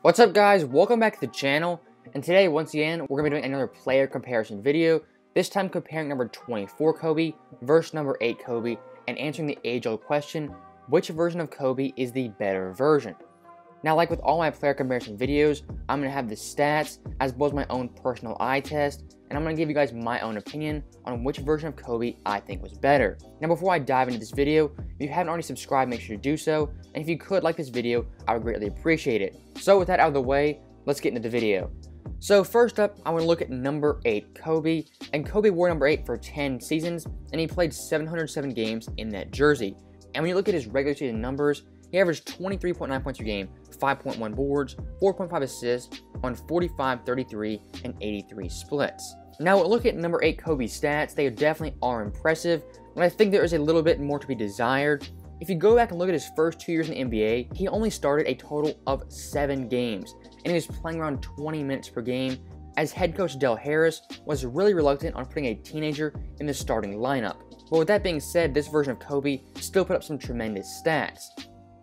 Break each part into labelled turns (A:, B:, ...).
A: What's up guys, welcome back to the channel, and today once again we're going to be doing another player comparison video, this time comparing number 24 Kobe versus number 8 Kobe and answering the age-old question, which version of Kobe is the better version? Now, like with all my player comparison videos, I'm going to have the stats as well as my own personal eye test, and I'm going to give you guys my own opinion on which version of Kobe I think was better. Now, before I dive into this video, if you haven't already subscribed, make sure to do so, and if you could like this video, I would greatly appreciate it. So with that out of the way, let's get into the video. So first up, I want to look at number 8 Kobe, and Kobe wore number 8 for 10 seasons, and he played 707 games in that jersey. And when you look at his regular season numbers, he averaged 23.9 points per game, 5.1 boards, 4.5 assists on 45, 33, and 83 splits. Now, look at number 8 Kobe's stats. They definitely are impressive, but I think there is a little bit more to be desired. If you go back and look at his first 2 years in the NBA, he only started a total of 7 games, and he was playing around 20 minutes per game, as head coach Del Harris was really reluctant on putting a teenager in the starting lineup. But with that being said, this version of Kobe still put up some tremendous stats.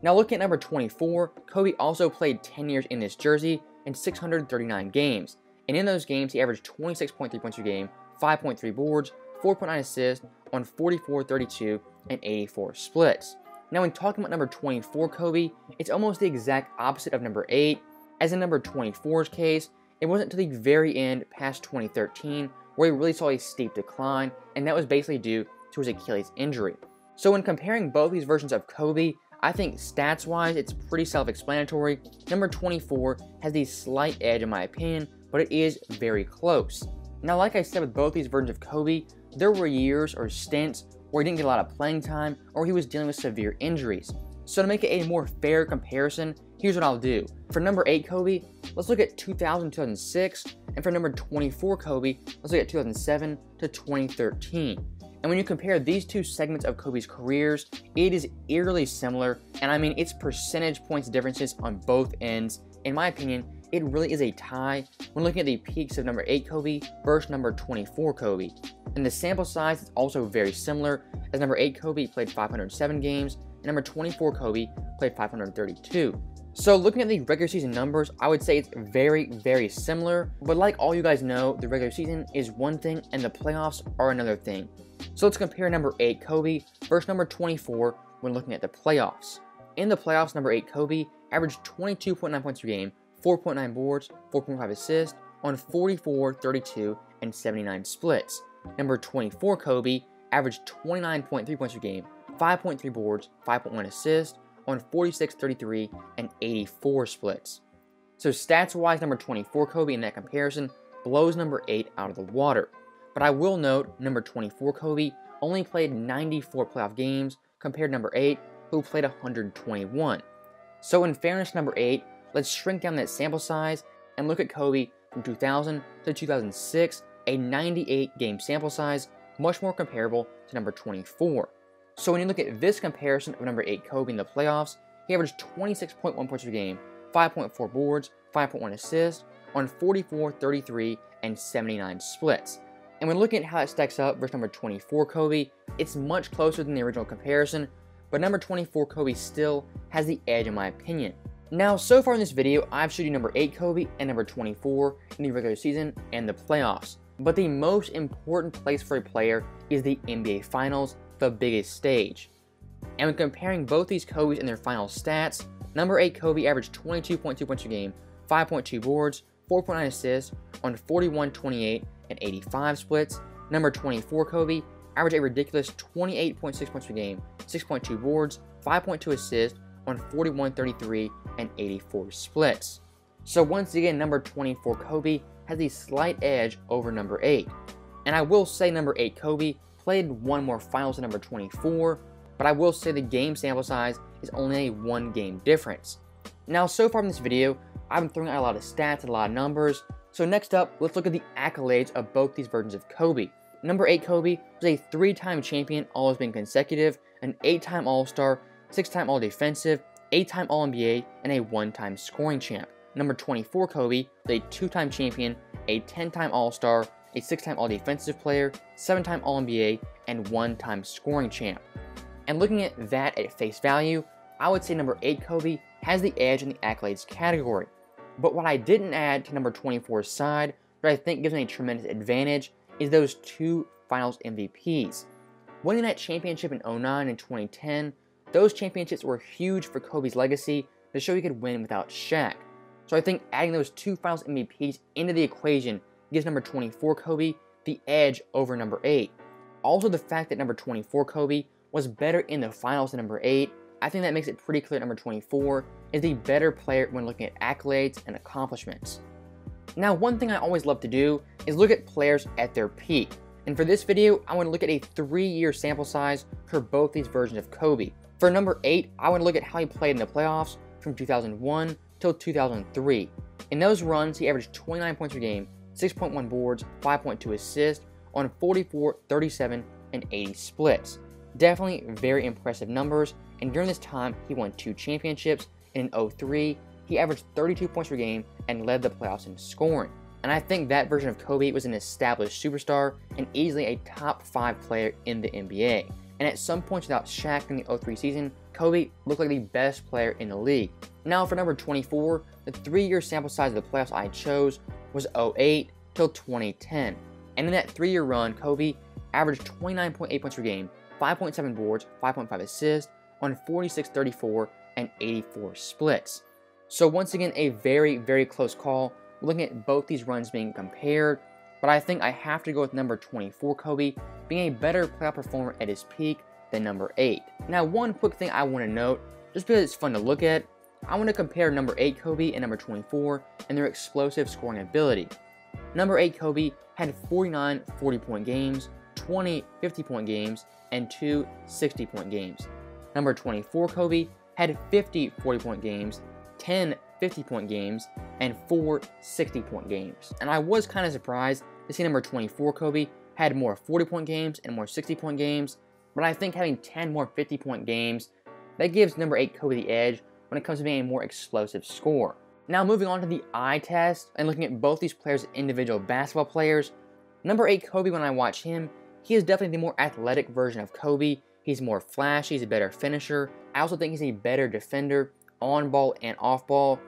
A: Now looking at number 24, Kobe also played 10 years in this jersey and 639 games. And in those games, he averaged 26.3 points per game, 5.3 boards, 4.9 assists on 44, 32, and 84 splits. Now when talking about number 24 Kobe, it's almost the exact opposite of number 8. As in number 24's case, it wasn't until the very end past 2013 where he really saw a steep decline, and that was basically due to his Achilles injury. So when comparing both these versions of Kobe, I think stats-wise, it's pretty self-explanatory. Number 24 has the slight edge in my opinion, but it is very close. Now, like I said with both these versions of Kobe, there were years or stints where he didn't get a lot of playing time or he was dealing with severe injuries. So to make it a more fair comparison, here's what I'll do. For number 8 Kobe, let's look at 2000-2006, and for number 24 Kobe, let's look at 2007 to 2013. And when you compare these two segments of Kobe's careers, it is eerily similar, and I mean it's percentage points differences on both ends. In my opinion, it really is a tie when looking at the peaks of number 8 Kobe versus number 24 Kobe. And the sample size is also very similar, as number 8 Kobe played 507 games, and number 24 Kobe played 532. So looking at the regular season numbers, I would say it's very, very similar, but like all you guys know, the regular season is one thing and the playoffs are another thing. So let's compare number 8 Kobe versus number 24 when looking at the playoffs. In the playoffs, number 8 Kobe averaged 22.9 points per game, 4.9 boards, 4.5 assists on 44, 32, and 79 splits. Number 24 Kobe averaged 29.3 points per game, 5.3 boards, 5.1 assists on 46, 33, and 84 splits. So stats-wise, number 24 Kobe in that comparison blows number 8 out of the water. But I will note, number 24 Kobe only played 94 playoff games compared to number 8, who played 121. So in fairness to number 8, let's shrink down that sample size and look at Kobe from 2000 to 2006, a 98 game sample size, much more comparable to number 24. So when you look at this comparison of number 8 Kobe in the playoffs, he averaged 26.1 points per game, 5.4 boards, 5.1 assists on 44, 33, and 79 splits. And when looking at how that stacks up versus number 24 Kobe, it's much closer than the original comparison, but number 24 Kobe still has the edge in my opinion. Now, so far in this video, I've showed you number 8 Kobe and number 24 in the regular season and the playoffs. But the most important place for a player is the NBA Finals, the biggest stage. And when comparing both these Kobe's and their final stats, number 8 Kobe averaged 22.2 points per game, 5.2 boards, 4.9 assists on 41, 28, and 85 splits. Number 24 Kobe averaged a ridiculous 28.6 points per game, 6.2 boards, 5.2 assists on 41, 33, and 84 splits. So once again, number 24 Kobe has a slight edge over number 8. And I will say number 8 Kobe played one more finals than number 24, but I will say the game sample size is only a 1 game difference. Now, so far in this video, I've been throwing out a lot of stats and a lot of numbers. So next up, let's look at the accolades of both these versions of Kobe. Number 8 Kobe was a 3-time champion, all has been consecutive, an 8-time All-Star, 6-time All-Defensive, 8-time All-NBA, and a 1-time scoring champ. Number 24 Kobe was a 2-time champion, a 10-time All-Star, a 6-time All-Defensive player, 7-time All-NBA, and 1-time scoring champ. And looking at that at face value, I would say number 8 Kobe has the edge in the accolades category. But what I didn't add to number 24's side, but I think gives me a tremendous advantage, is those 2 finals MVPs. Winning that championship in 09 and 2010, those championships were huge for Kobe's legacy to show he could win without Shaq. So I think adding those 2 finals MVPs into the equation gives number 24 Kobe the edge over number 8. Also, the fact that number 24 Kobe was better in the finals than number 8, I think that makes it pretty clear that number 24 is the better player when looking at accolades and accomplishments. Now, one thing I always love to do is look at players at their peak. And for this video, I want to look at a 3-year sample size for both these versions of Kobe. For number 8, I want to look at how he played in the playoffs from 2001 till 2003. In those runs, he averaged 29 points per game, 6.1 boards, 5.2 assists on 44, 37, and 80 splits. Definitely very impressive numbers, and during this time, he won 2 championships, and in 03, he averaged 32 points per game and led the playoffs in scoring. And I think that version of Kobe was an established superstar and easily a top 5 player in the NBA. And at some points without Shaq in the 03 season, Kobe looked like the best player in the league. Now for number 24, the 3-year sample size of the playoffs I chose was 08 till 2010. And in that 3-year run, Kobe averaged 29.8 points per game, 5.7 boards, 5.5 assists on 46, 34, and 84 splits. So once again, a very, very close call. We're looking at both these runs being compared, but I think I have to go with number 24 Kobe being a better playoff performer at his peak than number 8. Now, one quick thing I want to note, just because it's fun to look at, I want to compare number 8 Kobe and number 24 and their explosive scoring ability. Number 8 Kobe had 49 40-point games, 20 50-point games, and 2 60-point games. Number 24 Kobe had 50 40-point games, 10 50-point games, and 4 60-point games. And I was kind of surprised to see number 24 Kobe had more 40-point games and more 60-point games, but I think having 10 more 50-point games, that gives number 8 Kobe the edge when it comes to being a more explosive scorer. Now moving on to the eye test and looking at both these players as individual basketball players, number 8 Kobe, when I watch him, he is definitely the more athletic version of Kobe. He's more flashy, he's a better finisher. I also think he's a better defender, on ball and off ball.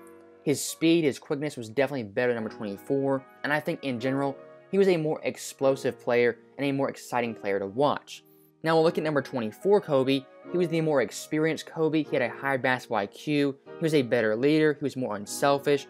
A: His speed, his quickness was definitely better than number 24, and I think in general, he was a more explosive player and a more exciting player to watch. Now we'll look at number 24 Kobe. He was the more experienced Kobe. He had a higher basketball IQ. He was a better leader. He was more unselfish.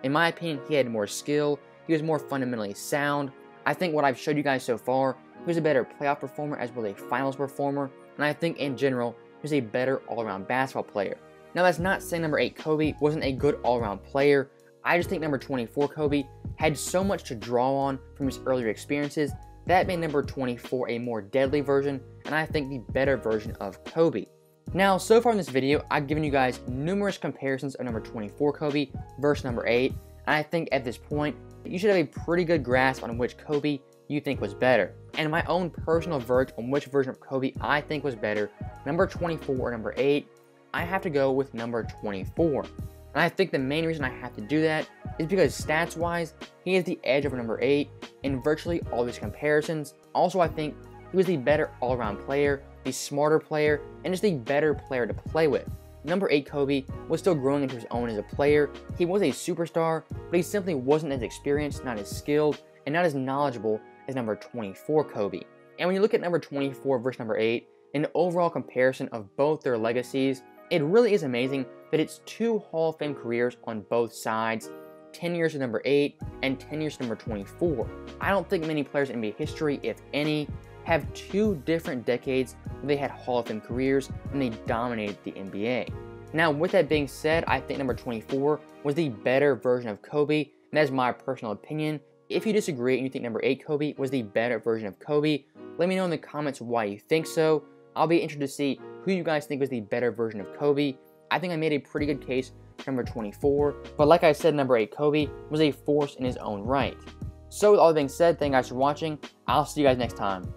A: In my opinion, he had more skill. He was more fundamentally sound. I think what I've showed you guys so far, he was a better playoff performer as well as a finals performer, and I think in general, he was a better all-around basketball player. Now that's not saying number 8 Kobe wasn't a good all-around player. I just think number 24 Kobe had so much to draw on from his earlier experiences that made number 24 a more deadly version, and I think the better version of Kobe. Now, so far in this video, I've given you guys numerous comparisons of number 24 Kobe versus number 8, and I think at this point, you should have a pretty good grasp on which Kobe you think was better. And my own personal verdict on which version of Kobe I think was better, number 24 or number 8, I have to go with number 24. And I think the main reason I have to do that is because stats-wise, he has the edge over number 8 in virtually all these comparisons. Also, I think he was the better all-around player, the smarter player, and just the better player to play with. Number 8 Kobe was still growing into his own as a player. He was a superstar, but he simply wasn't as experienced, not as skilled, and not as knowledgeable as number 24 Kobe. And when you look at number 24 versus number 8, an overall comparison of both their legacies, it really is amazing that it's 2 Hall of Fame careers on both sides, 10 years with number 8 and 10 years with number 24. I don't think many players in NBA history, if any, have 2 different decades where they had Hall of Fame careers and they dominated the NBA. Now, with that being said, I think number 24 was the better version of Kobe, and that's my personal opinion. If you disagree and you think number 8 Kobe was the better version of Kobe, let me know in the comments why you think so. I'll be interested to see who you guys think was the better version of Kobe. I think I made a pretty good case for number 24, but like I said, number 8 Kobe was a force in his own right. So with all that being said, thank you guys for watching. I'll see you guys next time.